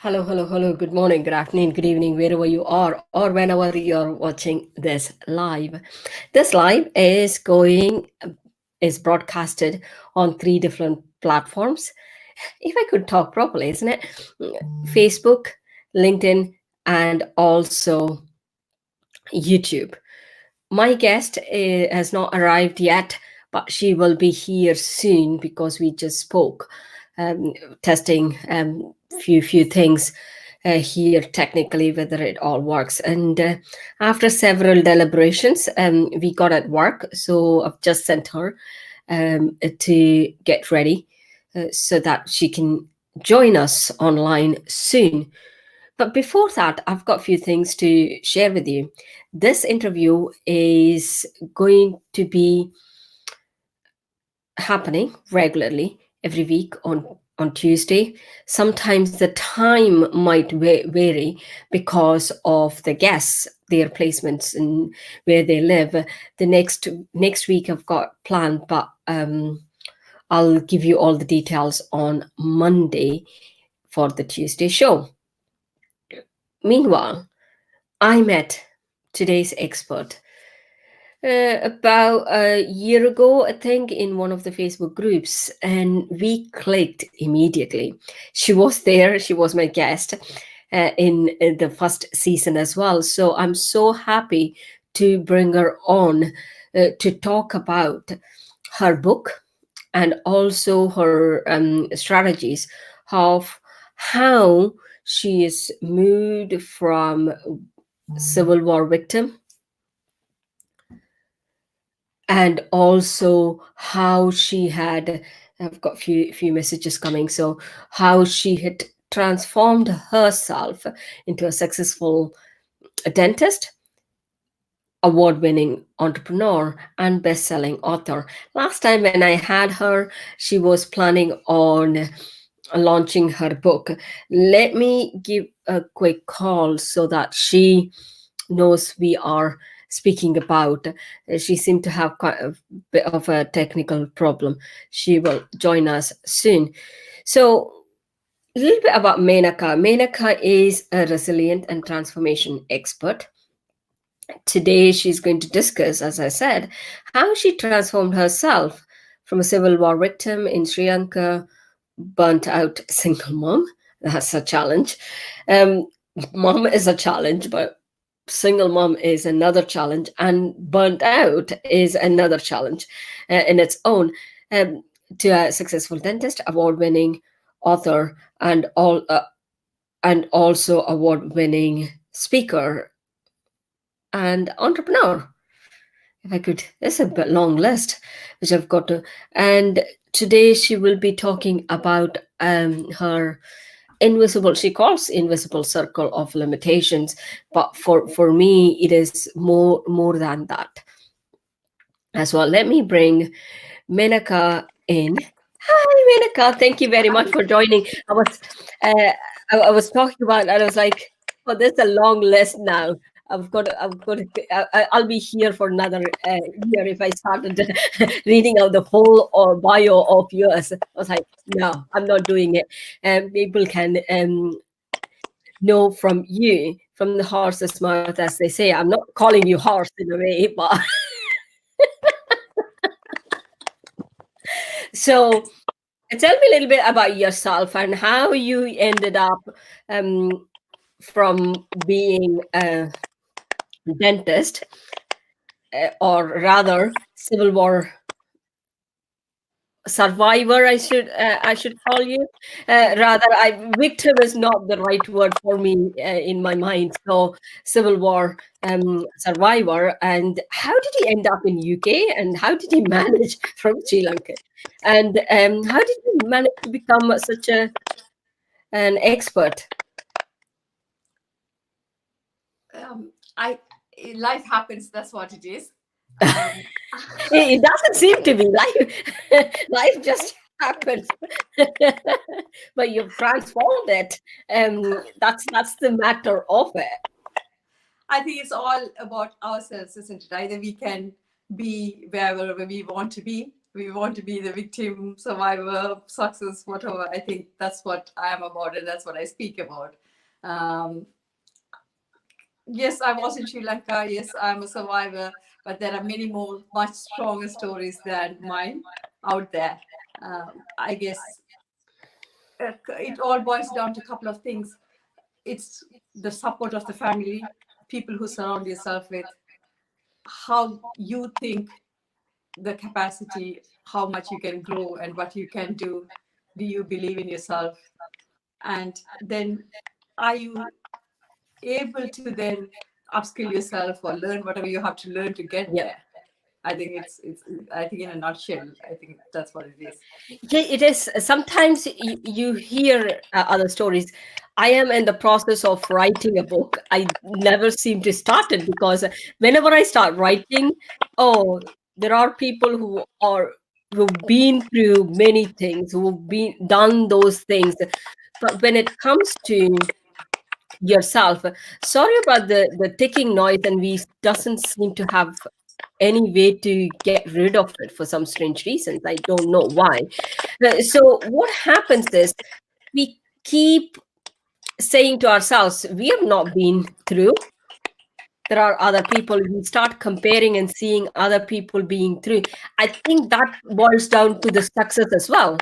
Hello, hello, hello. Good morning, good afternoon, good evening, wherever you are, or whenever you're watching this live. This live is broadcasted on three different platforms. If I could talk properly, isn't it? Facebook, LinkedIn, and also YouTube. My guest has not arrived yet, but she will be here soon because we just spoke, um, testing few things here technically whether it all works. And after several deliberations, we got at work. So I've just sent her to get ready so that she can join us online soon. But before that, I've got a few things to share with you. This interview is going to be happening regularly every week on Tuesday. Sometimes the time might vary because of the guests, their placements, and where they live. The next week I've got planned, but I'll give you all the details on Monday for the Tuesday show. Meanwhile, I met today's expert about a year ago, I think, in one of the Facebook groups, and we clicked immediately. She was there, she was my guest in the first season as well. So I'm so happy to bring her on to talk about her book and also her strategies of how she is moved from Civil War victim and also how she had, I've got few messages coming, so how she had transformed herself into a successful dentist, award-winning entrepreneur, and best-selling author. Last time when I had her, she was planning on launching her book. Let me give a quick call so that she knows we are speaking about. She seemed to have quite a bit of a technical problem. She will join us soon. So a little bit about Menaca. Menaca is a resilient and transformation expert. Today, she's going to discuss, as I said, how she transformed herself from a civil war victim in Sri Lanka, burnt out single mom. That's a challenge. Mom is a challenge, but single mom is another challenge, and burnt out is another challenge in its own. To a successful dentist, award-winning author, and also award-winning speaker and entrepreneur. If I could, there's a bit long list which I've got to. And today she will be talking about her invisible, she calls invisible circle of limitations, but for me it is more than that as well. Let me bring Menaca in. Hi Menaca, thank you very much for joining. uh, I was talking about, and I was like, oh, there's a long list now. I'll be here for another year if I started reading out the whole or bio of yours. I was like, no, I'm not doing it. And people can know from you, from the horse's mouth, as they say. I'm not calling you horse in a way, but so tell me a little bit about yourself and how you ended up from being a dentist, or rather Civil War survivor, I should call you. Rather, victim is not the right word for me in my mind. So Civil War survivor. And how did he end up in UK, and how did he manage from Sri Lanka, and how did he manage to become such an expert? Life happens. That's what it is. It doesn't seem to be life just happens. But you've transformed it. That's the matter of it. I think it's all about ourselves, isn't it? Either we can be wherever we want to be we want to be the victim, survivor, success, whatever. I think that's what I am about, and that's what I speak about. Um, yes, I was in Sri Lanka. Yes, I'm a survivor, but there are many more, much stronger stories than mine out there. I guess it all boils down to a couple of things. It's the support of the family, people who surround yourself with, how you think the capacity, how much you can grow and what you can do. Do you believe in yourself? And then are you able to then upskill yourself or learn whatever you have to learn to get Yeah. there? I think it's I think in a nutshell, I think that's what it is. Yeah, it is. Sometimes you hear other stories. I am in the process of writing a book. I never seem to start it because whenever I start writing, oh, there are people who've been through many things, who've been done those things. But when it comes to yourself, sorry about the ticking noise, and we doesn't seem to have any way to get rid of it for some strange reasons. I don't know why. So what happens is we keep saying to ourselves, we have not been through. There are other people. We start comparing and seeing other people being through. I think that boils down to the success as well.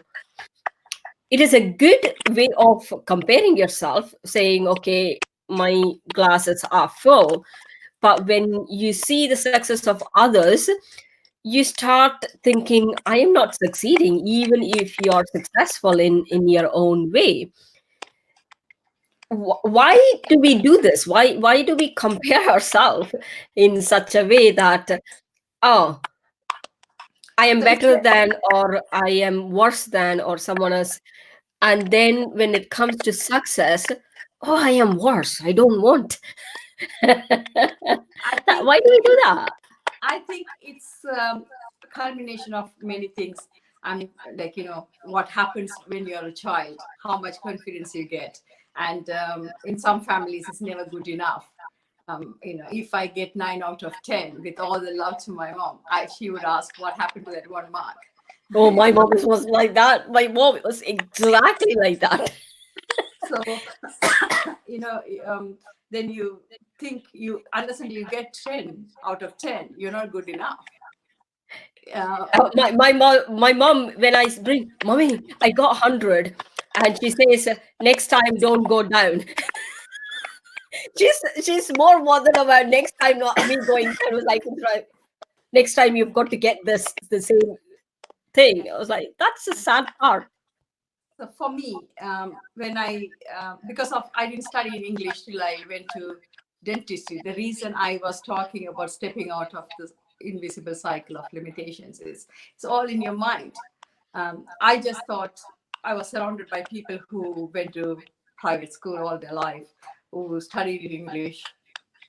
It is a good way of comparing yourself, saying, okay, my glasses are full. But when you see the success of others, you start thinking, I am not succeeding, even if you are successful in your own way. Why do we do this? Why do we compare ourselves in such a way that, oh, I am So it's better than, or I am worse than, or someone else? And then when it comes to success, oh, I am worse, I don't want. I think Why do we do that? I think it's a culmination of many things. I mean, like, what happens when you're a child, how much confidence you get. And in some families, it's never good enough. If I get 9 out of 10 with all the love to my mom, she would ask, what happened to that 1 mark? Oh, my mom was like that. My mom was exactly like that. So, you know, then you think unless until you get 10 out of 10, you're not good enough. Uh, My mom, when I bring, mommy, I got 100, and she says, next time don't go down. She's more bothered about next time not me going down. Was like, next time you've got to get the same thing. I was like, that's the sad part. So for me, when because of I didn't study in English till I went to dentistry. The reason I was talking about stepping out of this invisible cycle of limitations is it's all in your mind. I just thought I was surrounded by people who went to private school all their life, who studied in English.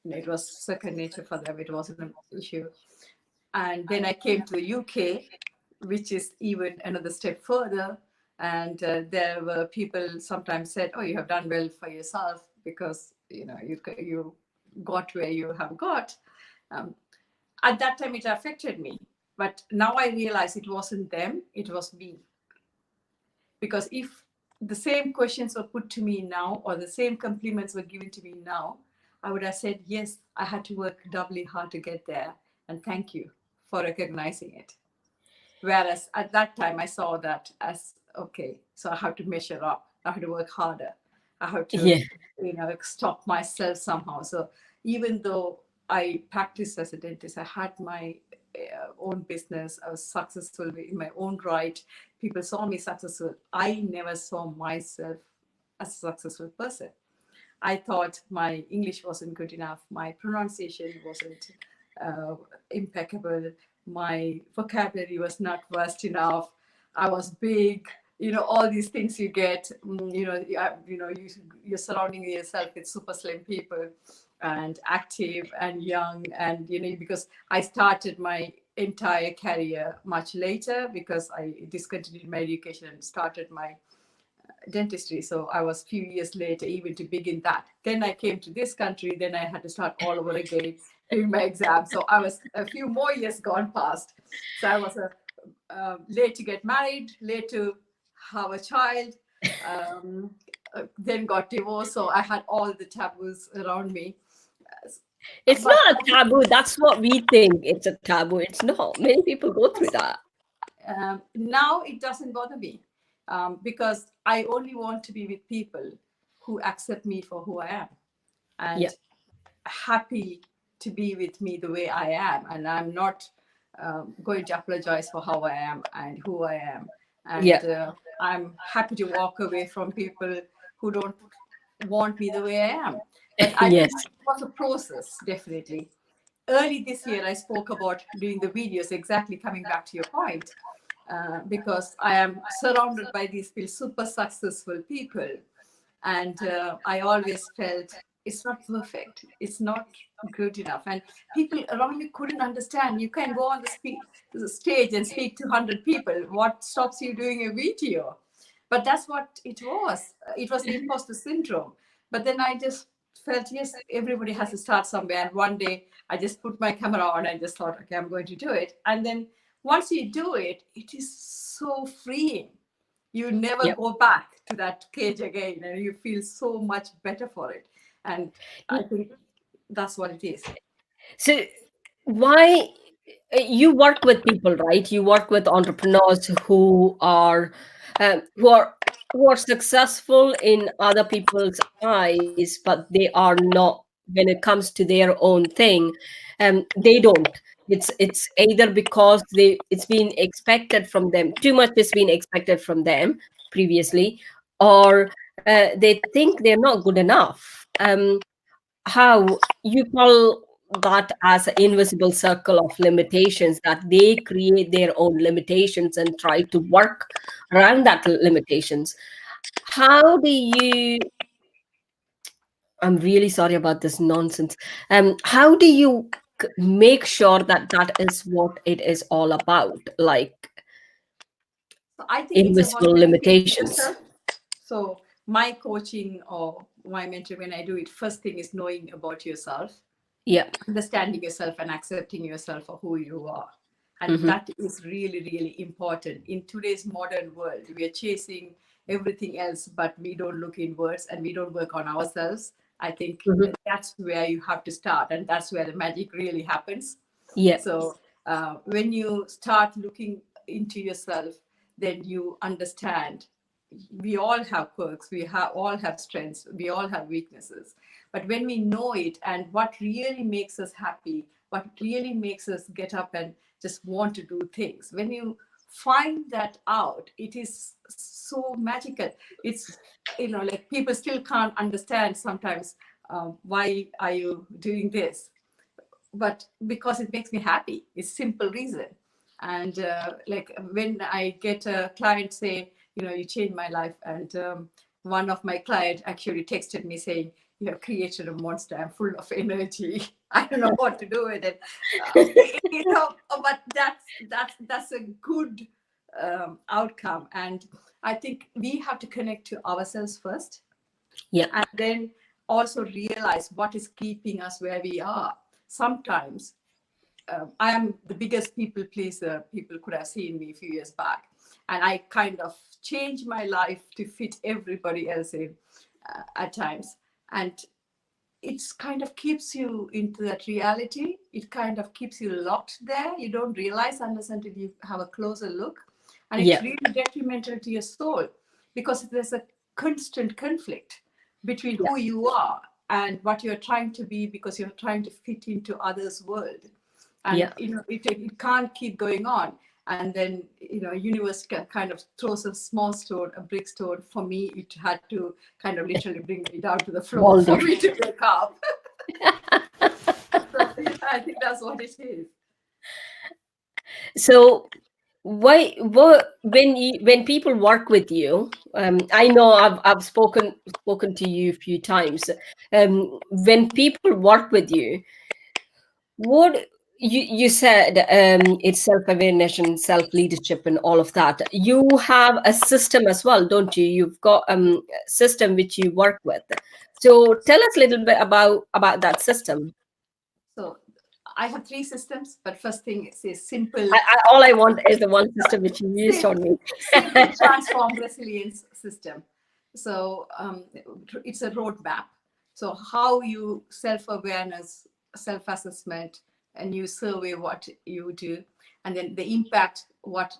It was second nature for them. It wasn't an issue. And then I came to the UK, which is even another step further. And there were people sometimes said, "Oh, you have done well for yourself because you got where you have got." Um, at that time, it affected me, but now I realize it wasn't them; it was me. Because if the same questions were put to me now, or the same compliments were given to me now, I would have said, "Yes, I had to work doubly hard to get there, and thank you for recognizing it." Whereas at that time, I saw that as okay, so I have to measure up, I have to work harder, I have to, Yeah. stop myself somehow. So even though I practiced as a dentist, I had my own business, I was successful in my own right, people saw me successful. I never saw myself as a successful person. I thought my English wasn't good enough, my pronunciation wasn't impeccable, my vocabulary was not vast enough, I was big. All these things you get. You're surrounding yourself with super slim people, and active and young, and because I started my entire career much later because I discontinued my education and started my dentistry. So I was few years later even to begin that. Then I came to this country. Then I had to start all over again doing my exam. So I was a few more years gone past. So I was a late to get married, late to have a child, um, then got divorced. So I had all the taboos around me. It's But not a taboo. That's what we think it's a taboo. It's not. Many people go through that. now it doesn't bother me, because I only want to be with people who accept me for who I am Yeah. and happy to be with me the way I am. And I'm not going to apologize for how I am and who I am. Yeah. And I'm happy to walk away from people who don't want me the way I am. But I think Yes. it was a process, definitely. Early this year, I spoke about doing the videos, exactly coming back to your point, because I am surrounded by these super successful people. And I always felt it's not perfect, it's not good enough. And people around me couldn't understand. You can go on the stage and speak to 100 people. What stops you doing a video? But that's what it was. It was the imposter syndrome. But then I just felt, yes, everybody has to start somewhere. And one day I just put my camera on and just thought, okay, I'm going to do it. And then once you do it, it is so freeing. You never Yep. go back to that cage again, and you feel so much better for it. And I think that's what it is. So why you work with people, right? You work with entrepreneurs who are who are successful in other people's eyes, but they are not when it comes to their own thing. They don't. It's either because it's been expected from them. Too much has been expected from them previously, or they think they're not good enough. How you call that as an invisible circle of limitations, that they create their own limitations and try to work around that limitations. How do you, I'm really sorry about this nonsense, how do you make sure that that is what it is all about, like So I think it's about invisible educating limitations? yourself. So my coaching or my mentoring, when I do it, first thing is knowing about yourself, Yeah. understanding yourself and accepting yourself for who you are. And Hmm. that is really, really important. In today's modern world, we are chasing everything else, but we don't look inwards and we don't work on ourselves. I think Hmm. that's where you have to start, and that's where the magic really happens. Yeah. So when you start looking into yourself, then you understand we all have quirks, all have strengths, we all have weaknesses. But when we know it and what really makes us happy, what really makes us get up and just want to do things, when you find that out, it is so magical. It's, like people still can't understand sometimes, why are you doing this? But because it makes me happy, it's simple reason. And like when I get a client say, you changed my life, and one of my clients actually texted me saying, you have created a monster, I'm full of energy, I don't know what to do with it. But that's a good outcome. And I think we have to connect to ourselves first, Yeah. and then also realize what is keeping us where we are. Sometimes I am the biggest people pleaser people could have seen me a few years back, and I kind of changed my life to fit everybody else in at times. And it's kind of keeps you into that reality. It kind of keeps you locked there. You don't realize unless until you have a closer look. And it's Yeah. really detrimental to your soul, because there's a constant conflict between Yeah. who you are and what you're trying to be, because you're trying to fit into others' world. And Yeah. it can't keep going on. And then universe kind of throws a small stone, a brick stone. For me, it had to kind of literally bring me down to the floor for Boulder. me to wake up. So yeah, I think that's what it is. So when people work with you, I know I've spoken to you a few times. When people work with you, what you said, it's self-awareness and self-leadership and all of that. You have a system as well, don't you? You've got a system which you work with. So tell us a little bit about that system. So I have three systems, but first thing is simple. All I want is the one system which you used Sim- on me. Simple transform resilience system. So it's a roadmap. So how you self-awareness, self-assessment, and you survey what you do, and then the impact what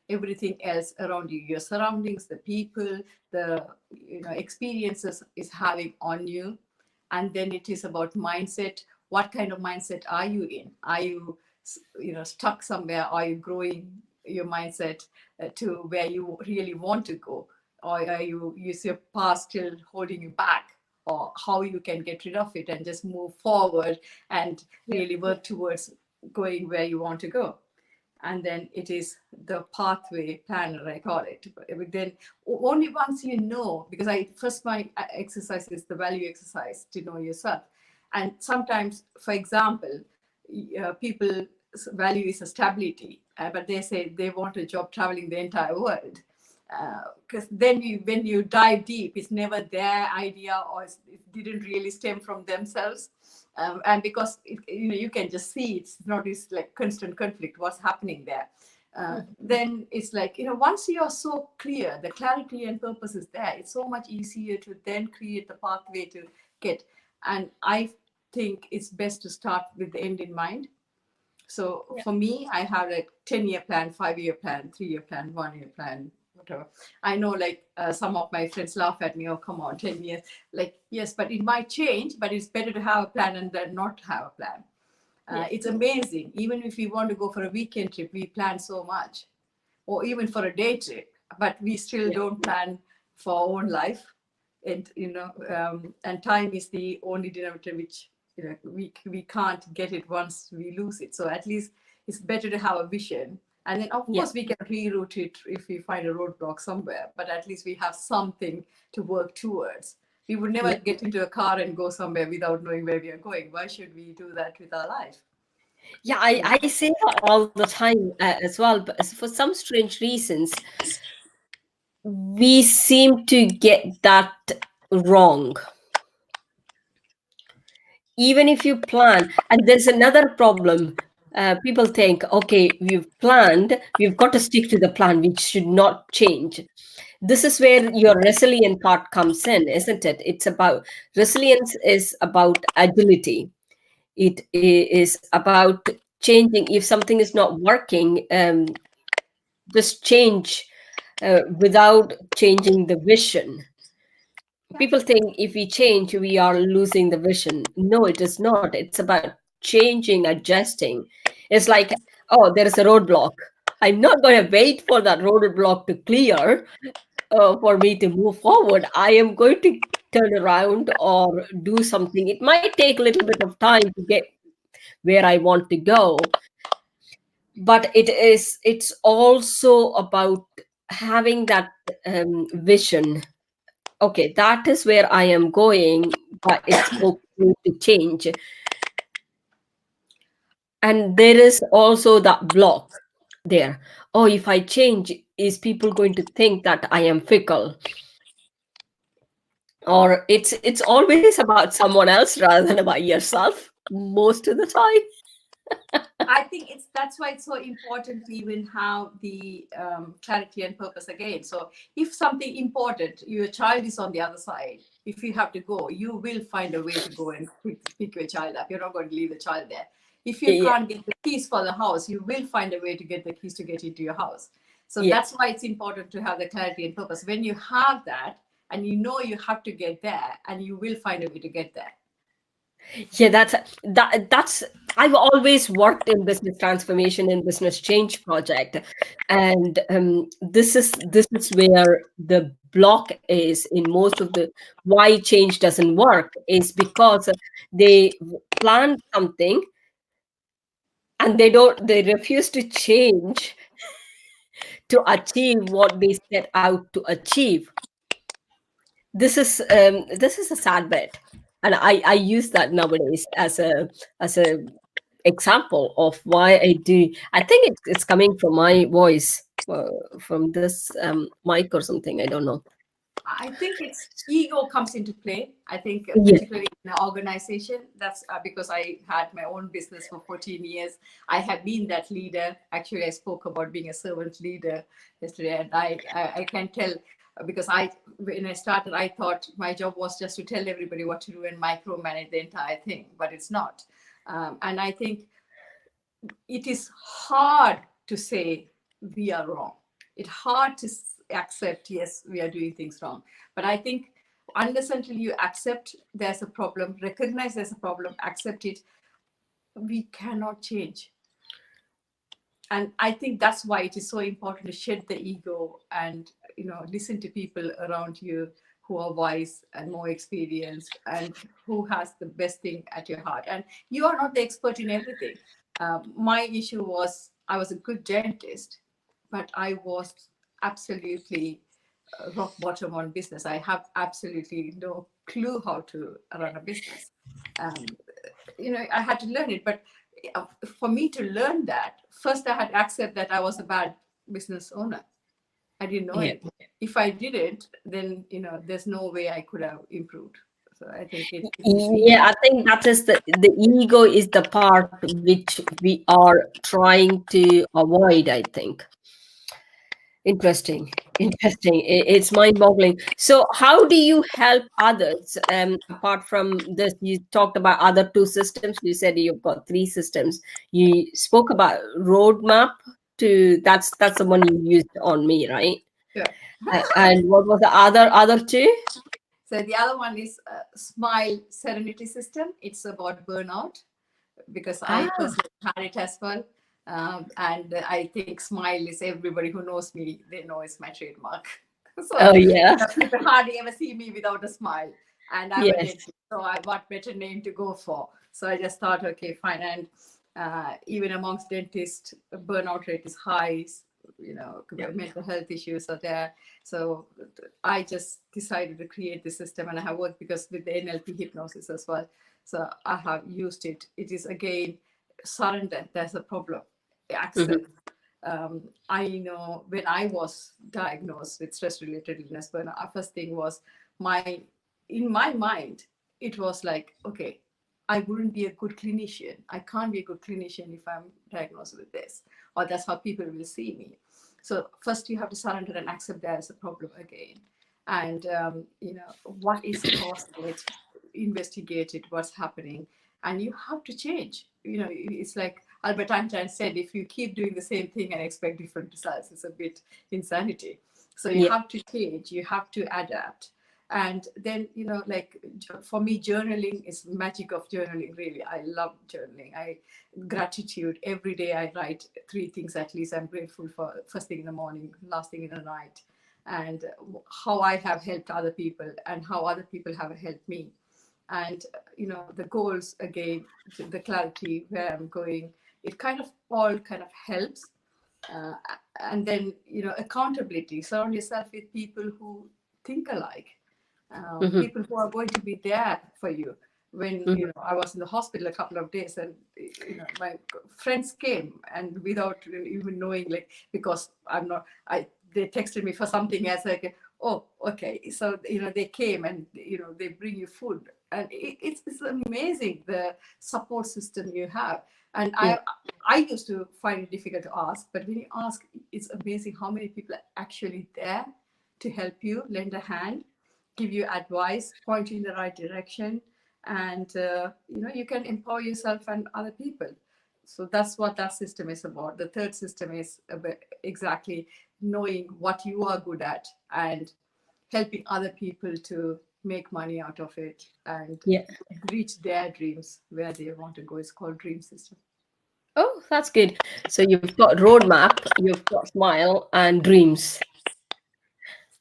everything else around you, your surroundings, the people, the experiences is having on you. And then it is about mindset. What kind of mindset are you in? Are you stuck somewhere? Are you growing your mindset to where you really want to go, or are you use your past still holding you back, or how you can get rid of it and just move forward and Yeah. really work towards going where you want to go. And then it is the pathway planner, I call it. But then only once you know, because I first my exercise is the value exercise to know yourself. And sometimes, for example, people value is a stability, but they say they want a job traveling the entire world. Because then when you dive deep, it's never their idea, or it didn't really stem from themselves. And because you can just see it's not this like constant conflict what's happening there. Then it's like, once you are so clear, the clarity and purpose is there, it's so much easier to then create the pathway to get. And I think it's best to start with the end in mind. So Yeah. for me, I have like 10-year plan, 5-year plan, 3-year plan, 1-year plan, whatever. I know like some of my friends laugh at me, oh, come on, 10 years. Like, yes, but it might change, but it's better to have a plan and then not have a plan. Yeah. It's amazing. Even if we want to go for a weekend trip, we plan so much, or even for a day trip, but we still Yeah. don't plan for our own life. And and time is the only denominator which we can't get it once we lose it. So at least it's better to have a vision, and then of Yeah. course we can reroute it if we find a roadblock somewhere, but at least we have something to work towards. We would never Yeah. get into a car and go somewhere without knowing where we are going. Why should we do that with our life? Yeah, Yeah. I say that all the time as well, but for some strange reasons, we seem to get that wrong. Even if you plan, and there's another problem. People think, okay, we've planned, we've got to stick to the plan, which should not change. This is where your resilient part comes in, isn't it? It's about resilience is about agility. It is about changing. If something is not working, just change without changing the vision. People think if we change, we are losing the vision. No, it is not. It's about changing, adjusting. It's like, oh, there is a roadblock. I'm not going to wait for that roadblock to clear for me to move forward. I am going to turn around or do something. It might take a little bit of time to get where I want to go, but it's also about having that vision. Okay, that is where I am going, but it's okay to change. And there is also that block there. Oh, if I change, is people going to think that I am fickle? Or it's always about someone else rather than about yourself most of the time. I think that's why it's so important to even have the clarity and purpose again. So if something important, your child is on the other side, if you have to go, you will find a way to go and pick your child up. You're not going to leave the child there. If you Yeah, can't get the keys for the house, you will find a way to get the keys to get into your house. So yeah. that's why it's important to have the clarity and purpose. When you have that, and you know you have to get there, and you will find a way to get there. Yeah, that's I've always worked in business transformation and business change project, and this is where the block is in most of the why change doesn't work is because they plan something and they refuse to change to achieve what they set out to achieve. This is a sad bit, and I use that nowadays as a example of why I do. I think it's coming from my voice, from this mic or something. I don't know. I think it's ego comes into play. I think Yeah. particularly in an organization, that's because I had my own business for 14 years. I have been that leader. Actually, I spoke about being a servant leader yesterday, and I can tell because when I started, I thought my job was just to tell everybody what to do and micromanage the entire thing, but it's not. And I think it is hard to say we are wrong. It's hard to accept, yes, we are doing things wrong. But I think unless until you accept there's a problem, recognize there's a problem, accept it, we cannot change. And I think that's why it is so important to shed the ego and listen to people around you who are wise and more experienced and who has the best thing at your heart. And you are not the expert in everything. My issue was I was a good dentist, but I was absolutely rock bottom on business. I have absolutely no clue how to run a business. um, I had to learn it. But for me to learn that, first I had to accept that I was a bad business owner. I didn't know Yeah. anything. If I didn't, then there's no way I could have improved. So I think it is ego. Yeah, I think that is the ego is the part which we are trying to avoid, I think. Interesting. Interesting. It's mind-boggling. So, how do you help others? Apart from this, you talked about other two systems. You said you've got three systems. You spoke about roadmap to that's the one you used on me, right? Yeah. And what was the other two? So the other one is Smile Serenity System. It's about burnout because I Ah, personally had it as well. And I think Smile is everybody who knows me, they know it's my trademark. oh So yeah, people hardly ever see me without a smile. And I'm a yes. dentist, so what better name to go for? So I just thought, okay, fine. And even amongst dentists, burnout rate is high. Yeah. Mental health issues are there. So I just decided to create the system, and I have worked because with the NLP hypnosis as well. So I have used it. It is again surrender. There's a problem. Accept. Mhm. I know when I was diagnosed with stress-related illness, but the first thing was my in my mind it was like, okay, I wouldn't be a good clinician. I can't be a good clinician if I'm diagnosed with this, or that's how people will see me. So first you have to surrender and accept there is a problem again, and what is causing it, investigate it, what's happening, and you have to change. It's like Albert Einstein said, if you keep doing the same thing and expect different results, it's a bit insanity. So you Yeah. have to change, you have to adapt. And then like for me, journaling is magic of journaling. Really, I love journaling. I Gratitude every day. I write three things at least I'm grateful for, first thing in the morning, last thing in the night, and how I have helped other people and how other people have helped me. And the goals again, the clarity where I'm going, it kind of all kind of helps. uh, and then accountability, surround yourself with people who think alike, Mhm. people who are going to be there for you. When Mhm. I was in the hospital a couple of days, and my friends came, and without even knowing, like, because I'm not, I they texted me for something as like, oh, okay, so they came, and they bring you food, and it's amazing the support system you have. And Yeah. I used to find it difficult to ask, but when you ask, it's amazing how many people are actually there to help you, lend a hand, give you advice, point you in the right direction, and you can empower yourself and other people. So that's what that system is about. The third system is about exactly knowing what you are good at and helping other people to make money out of it and Yeah. reach their dreams where they want to go. It's called Dream System. Oh, that's good. So you've got roadmap, you've got smile, and dreams.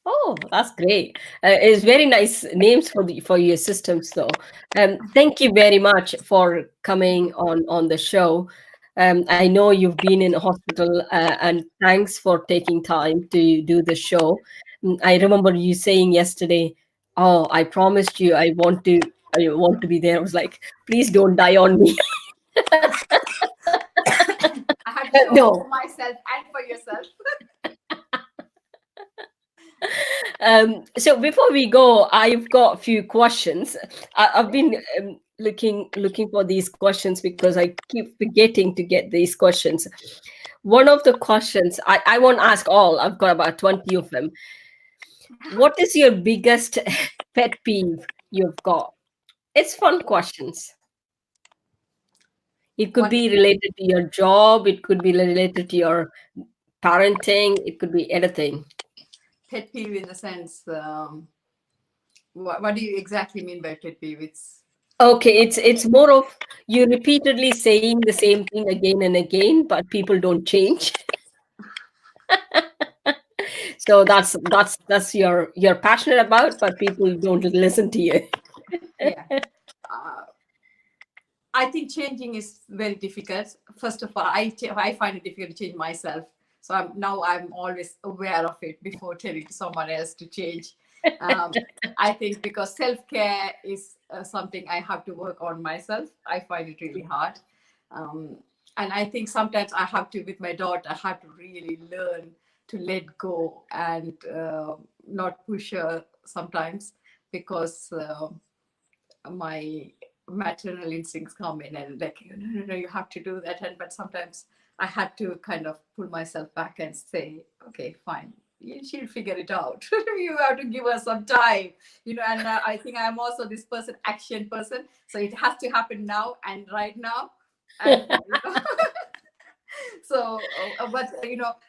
Oh, that's great. It's very nice names for the for your systems, though. Thank you very much for coming on the show. I know you've been in a hospital, and thanks for taking time to do the show. I remember you saying yesterday, "Oh, I promised you, I want to be there." I was like, "Please don't die on me." I had to show up for No, myself and for yourself. So before we go, I've got a few questions. I've been looking for these questions because I keep forgetting to get these questions. One of the questions I won't ask all. I've got about 20 of them. What is your biggest pet peeve you've got? It's fun questions. It could What be is related to your job. It could be related to your parenting. It could be anything. pet peeve in the sense? What do you exactly mean by pet peeve? It's Okay, it's more of you repeatedly saying the same thing again and again, but people don't change. So that's you're passionate about, but people don't listen to you. yeah. Uh, I think changing is very difficult. First of all, I find it difficult to change myself. So I'm always aware of it before telling someone else to change. Um, I think because self care is something I have to work on myself. I find it really hard. Um, and I think sometimes I have to, with my daughter, I have to really learn to let go and not push her sometimes because my maternal instincts come in and like, no, you have to do that. And but sometimes I had to kind of pull myself back and say, okay, fine, she'll figure it out. You have to give her some time, and I think I'm also this action person, so it has to happen now and right now. And so but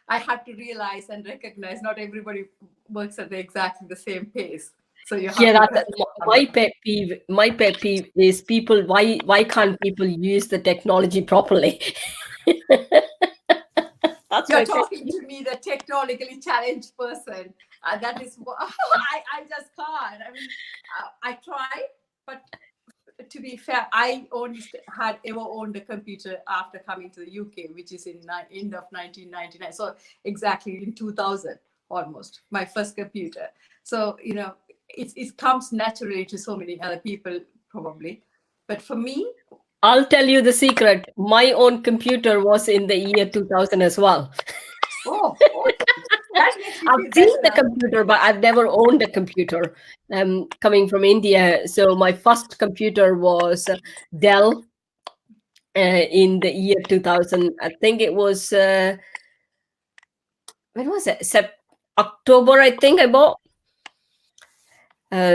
I have to realize and recognize not everybody works at exactly the same pace, so you have Yeah, to that's my pet peeve. My pet peeve is people. Why can't people use the technology properly? That's You're my pet talking peeve. to me, the technologically challenged person. That is what I just can't. I mean, I try, but to be fair, I only had ever owned a computer after coming to the UK, which is in end of 1999. So exactly in 2000, almost my first computer. So it comes naturally to so many other people probably, but for me, I'll tell you the secret. My own computer was in the year 2000 as well. okay, that makes me I've feel seen better the now. computer, but I've never owned a computer. Coming from India, so my first computer was Dell in the year 2000. I think it was when was it? October, I think I bought.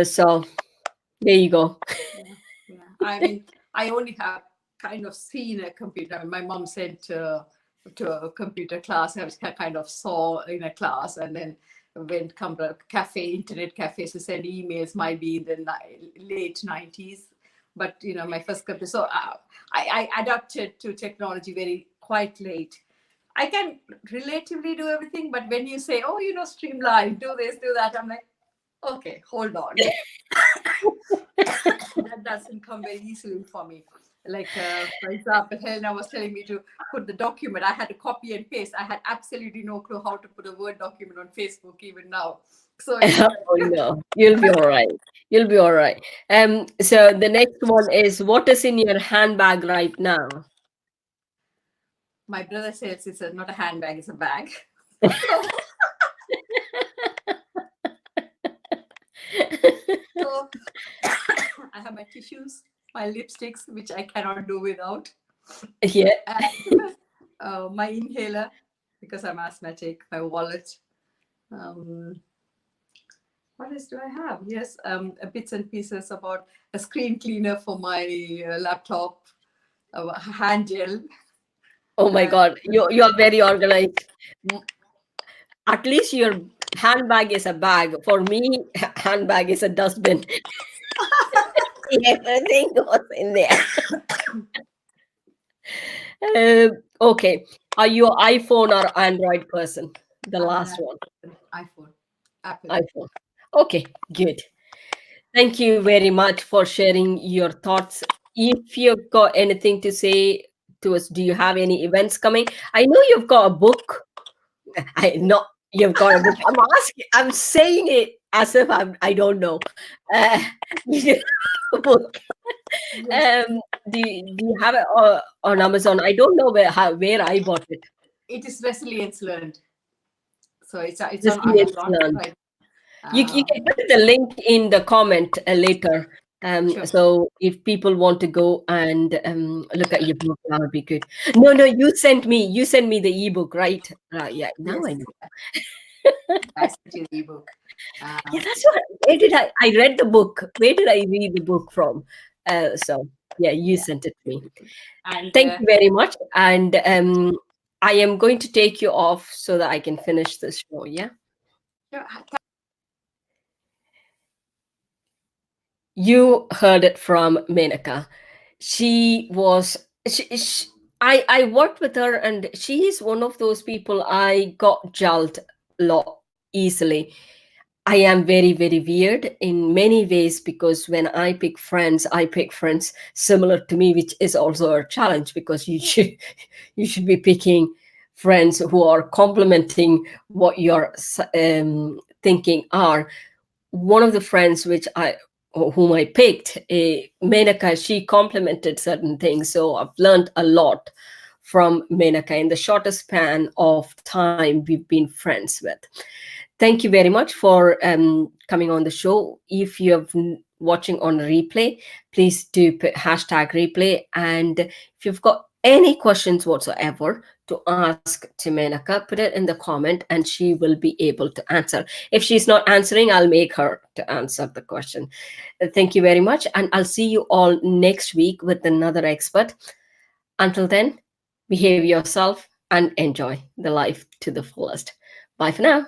So there you go. Yeah, yeah. I mean, I only have kind of seen a computer. I mean, my mom sent to a computer class. I was kind of saw in a class, and then went come to a cafe, internet cafes to send emails. Might be in the late 90s, but my first computer. So I adapted to technology very quite late. I can relatively do everything, but when you say, "Oh, streamline, do this, do that," I'm like, okay, hold on. That doesn't come very easily for me. Like, for example, Helena was telling me to put the document. I had to copy and paste. I had absolutely no clue how to put a Word document on Facebook even now. So it's Oh like no, you'll be all right. You'll be all right. So the next one is what is in your handbag right now? my brother says it's not a handbag, it's a bag. So, so I have my tissues, my lipsticks, which I cannot do without, Yeah. and my inhaler because I'm asthmatic, my wallet. Um, what else do I have? Yes, bits and pieces about a screen cleaner for my laptop, a hand gel. Oh my And God, you are very organized. M- At least your handbag is a bag. For me, handbag is a dustbin. Everything goes in there. Okay. Are you iPhone or Android person? The I'm an last one, iPhone, Apple. iPhone. Okay, good. Thank you very much for sharing your thoughts. If you've got anything to say to us, do you have any events coming? I know you've got a book. I know you've got a book. I'm asking. I'm saying it as if I don't know. Uh, you have a book. Yes, Um, do you have it on Amazon? I don't know where I bought it. it is resilience learned. So it's on Resilience Amazon. Learned. Right. You Uh, can put the link in the comment later. sure. So if people want to go and look at your book, that would be good. No, no, you sent me the ebook, right? Right, yeah. Now I Yes, know. I sent you the ebook. Yeah, Um, that's what. Where did I read the book? Where did I read the book from? So yeah, you yeah, sent it to me. and Thank you very much. And I am going to take you off so that I can finish this show. Yeah. sure, You heard it from Menaka. She was I worked with her, and she is one of those people I got judged a lot easily. I am very, very weird in many ways, because when I pick friends similar to me, which is also a challenge, because you should be picking friends who are complementing what you're thinking are. One of the friends whom I picked, Menaka, she complemented certain things. So I've learned a lot from Menaka in the shortest span of time we've been friends with. Thank you very much for coming on the show. If you're watching on replay, please do put hashtag replay. And if you've got any questions whatsoever to ask to Menaka, put it in the comment and she will be able to answer. If she's not answering, I'll make her to answer the question. Thank you very much. And I'll see you all next week with another expert. Until then, behave yourself and enjoy the life to the fullest. Bye for now.